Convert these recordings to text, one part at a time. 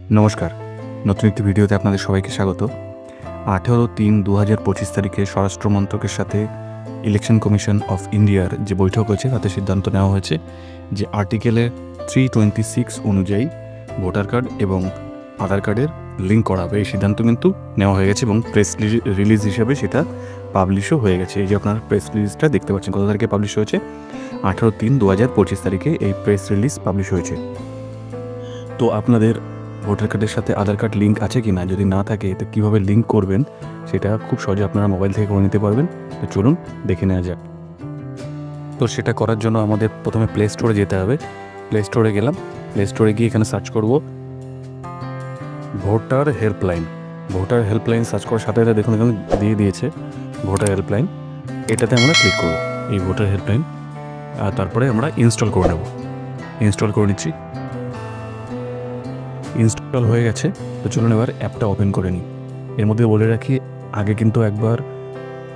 নমস্কার, নতুন একটি ভিডিওতে আপনাদের সবাইকে স্বাগত। 18/3/2025 তারিখে স্বরাষ্ট্র মন্ত্রকের সাথে ইলেকশন কমিশন অফ ইন্ডিয়ার যে বৈঠক হয়েছে তাতে সিদ্ধান্ত নেওয়া হয়েছে যে আর্টিকেলে 326 অনুযায়ী ভোটার কার্ড এবং আধার কার্ডের লিঙ্ক করা হবে। এই সিদ্ধান্ত কিন্তু নেওয়া হয়ে গেছে এবং প্রেস রিলিজ হিসাবে সেটা পাবলিশও হয়ে গেছে। এই যে আপনার প্রেস রিলিজটা দেখতে পাচ্ছেন, কত তারিখে পাবলিশ হয়েছে? 18/3/2025 তারিখে এই প্রেস রিলিজ পাবলিশ হয়েছে। তো আপনাদের ভোটার কার্ডের সাথে আধার কার্ড লিঙ্ক আছে কি না, যদি না থাকে তো কীভাবে লিঙ্ক করবেন সেটা খুব সহজে আপনারা মোবাইল থেকে করে নিতে পারবেন। তো চলুন দেখে নেওয়া যাক। তো সেটা করার জন্য আমাদের প্রথমে প্লে স্টোরে যেতে হবে। প্লে স্টোরে গেলাম, প্লে স্টোরে গিয়ে এখানে সার্চ করব voter helpline. Voter helpline search করার সাথে সাথে দেখুন এখানে দিয়ে দিয়েছে ভোটার হেল্পলাইন। এটাতে আমরা ক্লিক করব, এই ভোটার হেল্পলাইন, আর তারপরে আমরা ইনস্টল করে নেব। ইনস্টল করে নিচ্ছি, ইনস্টল হয়ে গেছে। তো চলুন এবার অ্যাপটা ওপেন করে নিই। এর মধ্যে বলে রাখি, আগে কিন্তু একবার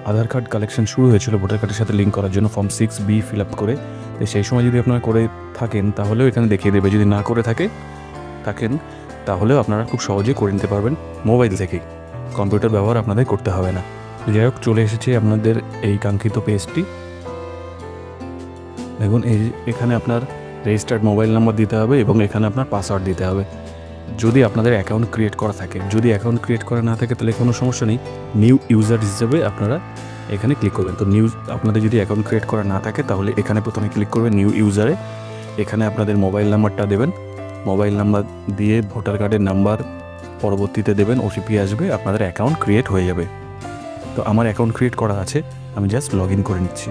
আধার কার্ড কালেকশন শুরু হয়েছিল ভোটার কার্ডের সাথে লিঙ্ক করার জন্য ফর্ম 6B ফিল আপ করে। তো সেই সময় যদি আপনারা করে থাকেন তাহলেও এখানে দেখিয়ে দেবে, যদি না করে থাকেন তাহলেও আপনারা খুব সহজেই করে নিতে পারবেন মোবাইল থেকেই, কম্পিউটার ব্যবহার আপনাদের করতে হবে না। যাই হোক, চলে এসেছে আপনাদের এই কাঙ্ক্ষিত পেজটি। দেখুন এখানে আপনার রেজিস্টার্ড মোবাইল নাম্বার দিতে হবে এবং এখানে আপনার পাসওয়ার্ড দিতে হবে যদি আপনাদের অ্যাকাউন্ট ক্রিয়েট করা থাকে। যদি অ্যাকাউন্ট ক্রিয়েট করা না থাকে তাহলে কোনো সমস্যা নেই, নিউ ইউজার হিসেবে আপনারা এখানে ক্লিক করবেন। তো আপনাদের যদি অ্যাকাউন্ট ক্রিয়েট করা না থাকে তাহলে এখানে প্রথমে ক্লিক করবেন নিউ ইউজারে। এখানে আপনাদের মোবাইল নাম্বারটা দেবেন, মোবাইল নাম্বার দিয়ে ভোটার কার্ডের নাম্বার পরবর্তীতে দেবেন, ওটিপি আসবে, আপনাদের অ্যাকাউন্ট ক্রিয়েট হয়ে যাবে। তো আমার অ্যাকাউন্ট ক্রিয়েট করা আছে, আমি জাস্ট লগ ইন করে নিচ্ছি।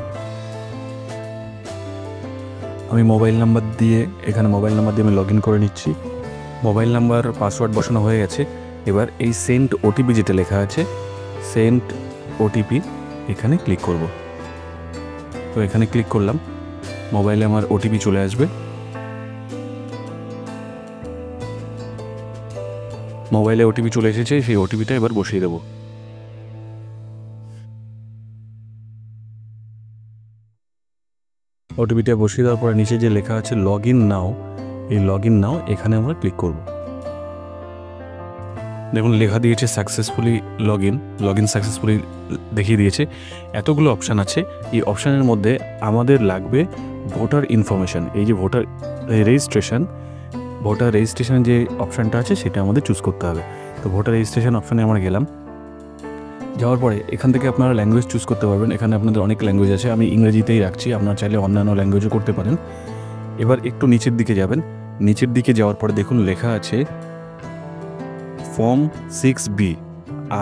আমি মোবাইল নাম্বার দিয়ে আমি লগ ইন করে নিচ্ছি। মোবাইল নাম্বার পাসওয়ার্ড বসানো হয়ে গেছে। এবার এই সেন্ড ওটিপি যেটা লেখা আছে, সেন্ড ওটিপি, এখানে ক্লিক করব। তো এখানে ক্লিক করলাম, মোবাইলে আমার ওটিপি চলে আসবে। মোবাইলে ওটিপি চলে এসেছে, সেই ওটিপিটা এবার বসিয়ে দেব। ওটিপিটা বসিয়ে দেওয়ার পরে নিচে যে লেখা আছে লগ ইন নাও, এই লগ ইন নাও এখানে আমরা ক্লিক করব। দেখুন লেখা দিয়েছে সাকসেসফুলি লগ ইন সাকসেসফুলি দেখিয়ে দিয়েছে। এতগুলো অপশান আছে, এই অপশানের মধ্যে আমাদের লাগবে ভোটার ইনফরমেশান। এই যে ভোটার রেজিস্ট্রেশন যে অপশানটা আছে সেটা আমাদের চুজ করতে হবে। তো ভোটার রেজিস্ট্রেশন অপশানে আমরা গেলাম। যাওয়ার পরে এখান থেকে আপনারা ল্যাঙ্গুয়েজ চুজ করতে পারবেন। এখানে আপনাদের অনেক ল্যাঙ্গুয়েজ আছে, আমি ইংরেজিতেই রাখছি, আপনারা চাইলে অন্যান্য ল্যাঙ্গুয়েজও করতে পারেন। এবার একটু নিচের দিকে যাবেন, নিচের দিকে যাওয়ার পরে দেখুন লেখা আছে form 6B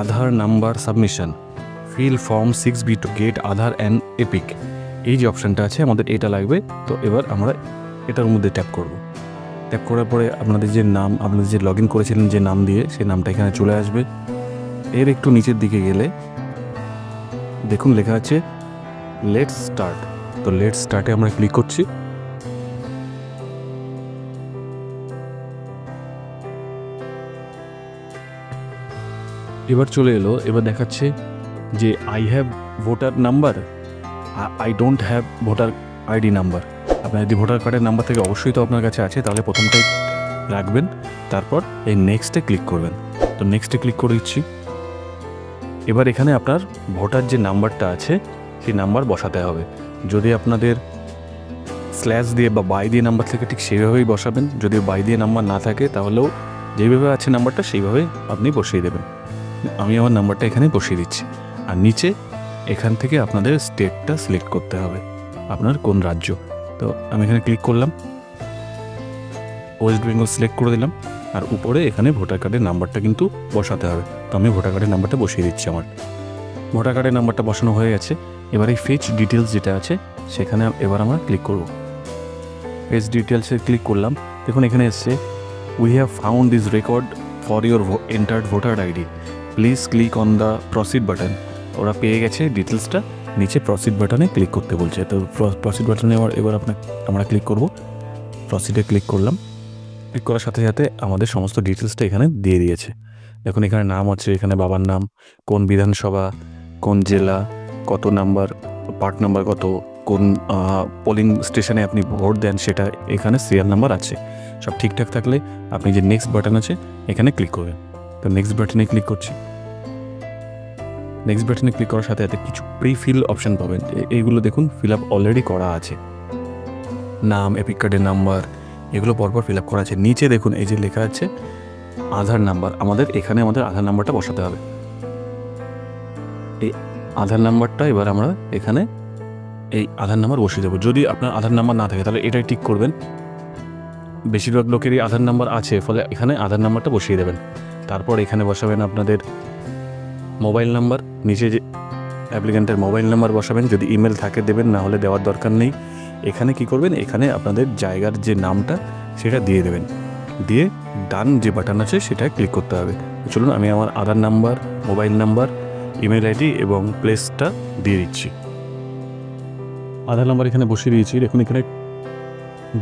Aadhaar number submission, feel form 6B to get Aadhaar and epic. এই যে অপশানটা আছে আমাদের এটা লাগবে। তো এবার আমরা এটার মধ্যে ট্যাপ করব। ট্যাপ করার পরে আপনাদের যে লগ ইন করেছিলেন যে নাম দিয়ে, সেই নামটা এখানে চলে আসবে। এর একটু নিচের দিকে গেলে দেখুন লেখা আছে লেটস স্টার্ট। তো লেটস স্টার্টে আমরা ক্লিক করছি। এবার চলে এলো, এবার দেখাচ্ছে যে I have voter number, I don't have voter ID number. আপনার যদি ভোটার কার্ডের নাম্বার থেকে অবশ্যই তো আপনার কাছে আছে, তাহলে প্রথমটাই রাখবেন, তারপর এই নেক্সটে ক্লিক করবেন। তো নেক্সটে ক্লিক করে দিচ্ছি। এবার এখানে আপনার ভোটার যে নাম্বারটা আছে সেই নাম্বার বসাতে হবে। যদি আপনাদের স্ল্যাশ দিয়ে বা বাই দিয়ে নাম্বার থেকে ঠিক সেইভাবেই বসাবেন। যদি বাই দিয়ে নাম্বার না থাকে তাহলেও যেভাবে আছে নাম্বারটা সেইভাবেই আপনি বসিয়ে দেবেন। আমি আমার নাম্বারটা এখানে বসিয়ে দিচ্ছি। আর নিচে এখান থেকে আপনাদের স্টেটটা সিলেক্ট করতে হবে, আপনার কোন রাজ্য। তো আমি এখানে ক্লিক করলাম, ওয়েস্ট বেঙ্গল সিলেক্ট করে দিলাম। আর উপরে এখানে ভোটার কার্ডের নাম্বারটা কিন্তু বসাতে হবে। তো আমি ভোটার কার্ডের নাম্বারটা বসিয়ে দিচ্ছি। আমার ভোটার কার্ডের নাম্বারটা বসানো হয়ে গেছে। এবার এই ফেচ ডিটেলস যেটা আছে সেখানে এবার আমরা ক্লিক করব। ফেচ ডিটেলসে ক্লিক করলাম। দেখুন এখানে এসছে we have found this record for your entered voter ID, please click on the proceed button. ওরা পেয়ে গেছে ডিটেলসটা, নিচে প্রসিড বাটনে ক্লিক করতে বলছে। তো প্রসিড বাটনে এবার আমরা ক্লিক করব। প্রসিডে ক্লিক করলাম। ক্লিক করার সাথে সাথে আমাদের সমস্ত ডিটেলসটা এখানে দিয়ে দিয়েছে। দেখুন এখানে নাম আছে, এখানে বাবার নাম, কোন বিধানসভা, কোন জেলা, কত নাম্বার, পার্ট নাম্বার কত, কোন পোলিং স্টেশনে আপনি ভোট দেন সেটা এখানে সিরিয়াল নাম্বার আছে। সব ঠিকঠাক থাকলে আপনি যে নেক্সট বাটন আছে এখানে ক্লিক করবেন। তো নেক্সট বাটনে ক্লিক করছি। নেক্সট বাটনে ক্লিক করার সাথে সাথে কিছু প্রিফিল অপশান পাবেন। এইগুলো দেখুন ফিল আপ অলরেডি করা আছে, নাম, এপিক কার্ডের নাম্বার, এগুলো পরপর ফিল আপ করা আছে। নিচে দেখুন এই যে লেখা আছে আধার নাম্বার, আমাদের এখানে আমাদের আধার নাম্বারটা বসাতে হবে। এই আধার নাম্বারটা এবার আমরা এখানে এই আধার নাম্বার বসিয়ে দেবো। যদি আপনার আধার নাম্বার না থাকে তাহলে এটাই ঠিক করবেন। বেশিরভাগ লোকেরই আধার নাম্বার আছে, ফলে এখানে আধার নাম্বারটা বসিয়ে দেবেন। তারপর এখানে বসাবেন আপনাদের মোবাইল নাম্বার, নিচে যে অ্যাপ্লিক্যান্টের মোবাইল নাম্বার বসাবেন, যদি ইমেল থাকে দেবেন, না হলে দেওয়ার দরকার নেই। এখানে কি করবেন, এখানে আপনাদের জায়গার যে নামটা সেটা দিয়ে দেবেন, দিয়ে ডান যে বাটন আছে সেটায় ক্লিক করতে হবে। চলুন আমি আমার Aadhaar number, mobile number, email ID এবং প্লেসটা দিয়ে দিচ্ছি। আধার নাম্বার এখানে বসিয়ে দিয়েছি, দেখুন এখানে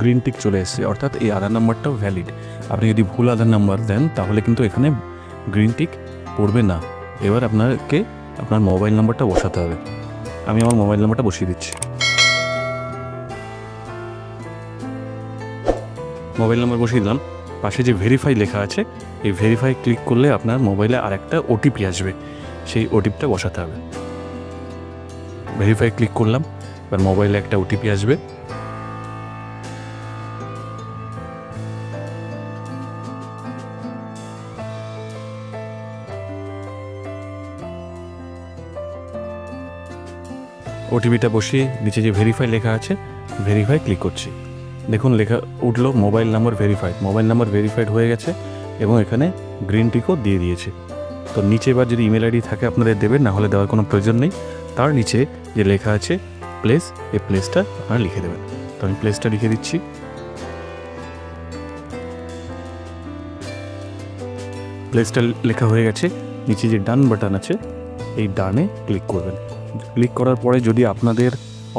গ্রিন টিক চলে এসেছে, অর্থাৎ এই আধার নাম্বারটাও ভ্যালিড। আপনি যদি ভুল আধার নাম্বার দেন তাহলে কিন্তু এখানে গ্রিন টিক পড়বে না। এবার আপনাকে আপনার মোবাইল নাম্বারটা বসাতে হবে। আমি আমার মোবাইল নাম্বারটা বসিয়ে দিচ্ছি। মোবাইল নাম্বার বসিয়ে দিলাম। পাশে যে ভেরিফাই লেখা আছে, এই ভেরিফাই ক্লিক করলে আপনার মোবাইলে আর একটা ওটিপি আসবে, সেই ওটিপিটা বসাতে হবে। ভেরিফাই ক্লিক করলাম, এবার মোবাইলে একটা ওটিপি আসবে। ওটিপিটা বসিয়ে নিচে যে ভেরিফাই লেখা আছে ভেরিফাই ক্লিক করছি। দেখুন লেখা উঠলো mobile number verified. Mobile number verified হয়ে গেছে এবং এখানে গ্রিন টিকও দিয়ে দিয়েছে। তো নিচে এবার যদি ইমেল আইডি থাকে আপনাদের দেবেন, না হলে দেওয়ার কোনো প্রয়োজন নেই। তার নিচে যে লেখা আছে প্লেস, এই প্লেসটা আপনারা লিখে দেবেন। তো আমি প্লেসটা লিখে দিচ্ছি। প্লেসটা লেখা হয়ে গেছে। নিচে যে ডান বাটন আছে এই ডানে ক্লিক করবেন। ক্লিক করার পরে যদি আপনাদের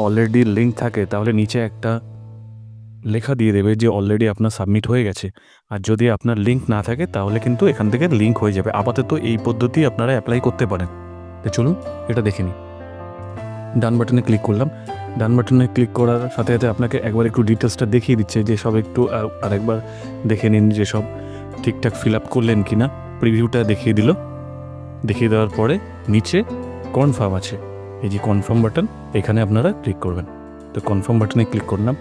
অলরেডি লিঙ্ক থাকে তাহলে নিচে একটা লেখা দিয়ে দেবে যে অলরেডি আপনার সাবমিট হয়ে গেছে। আর যদি আপনার লিঙ্ক না থাকে তাহলে কিন্তু এখান থেকে লিঙ্ক হয়ে যাবে। আপাতত এই পদ্ধতি আপনারা অ্যাপ্লাই করতে পারেন। তো চলুন এটা দেখে নিই। ডান বাটনে ক্লিক করলাম। ডান বাটনে ক্লিক করার সাথে সাথে আপনাকে একবার একটু ডিটেলসটা দেখিয়ে দিচ্ছে, যে সব একটু আরেকবার দেখে নিন যে সব ঠিকঠাক ফিল আপ করলেন কি না। প্রিভিউটা দেখিয়ে দিল। দেখিয়ে দেওয়ার পরে নিচে কনফার্ম আছে, এই যে কনফার্ম বাটন, এখানে আপনারা ক্লিক করবেন। তো কনফার্ম বাটনে ক্লিক করলাম।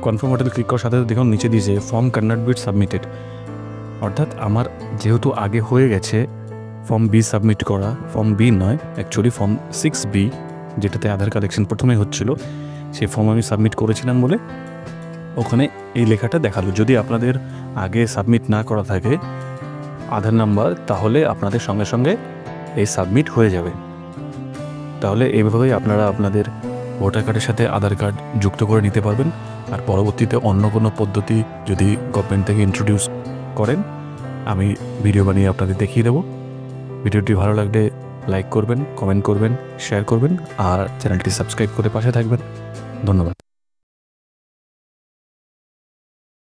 কনফার্ম বাটনে ক্লিক করার সাথে সাথে দেখুন নিচে দিয়েছে form can not be submitted, অর্থাৎ আমার যেহেতু আগে হয়ে গেছে ফর্ম বি সাবমিট করা, ফর্ম বি নয় অ্যাকচুয়ালি ফর্ম 6B, যেটাতে আধার কালেকশন প্রথমে হচ্ছিল, সেই ফর্ম আমি সাবমিট করেছিলাম বলে ওখানে এই লেখাটা দেখালো। যদি আপনাদের আগে সাবমিট না করা থাকে আধার নাম্বার, তাহলে আপনাদের সঙ্গে সঙ্গে এই সাবমিট হয়ে যাবে। তাহলে এইভাবেই আপনারা আপনাদের ভোটার কার্ডের সাথে আধার কার্ড যুক্ত করে নিতে পারবেন। আর পরবর্তীতে অন্য কোনো পদ্ধতি যদি গভর্নমেন্ট থেকে ইন্ট্রোডিউস করেন আমি ভিডিও বানিয়ে আপনাদের দেখিয়ে দেবো। ভিডিওটি ভালো লাগলে লাইক করবেন, কমেন্ট করবেন, শেয়ার করবেন আর চ্যানেলটি সাবস্ক্রাইব করে পাশে থাকবেন। ধন্যবাদ।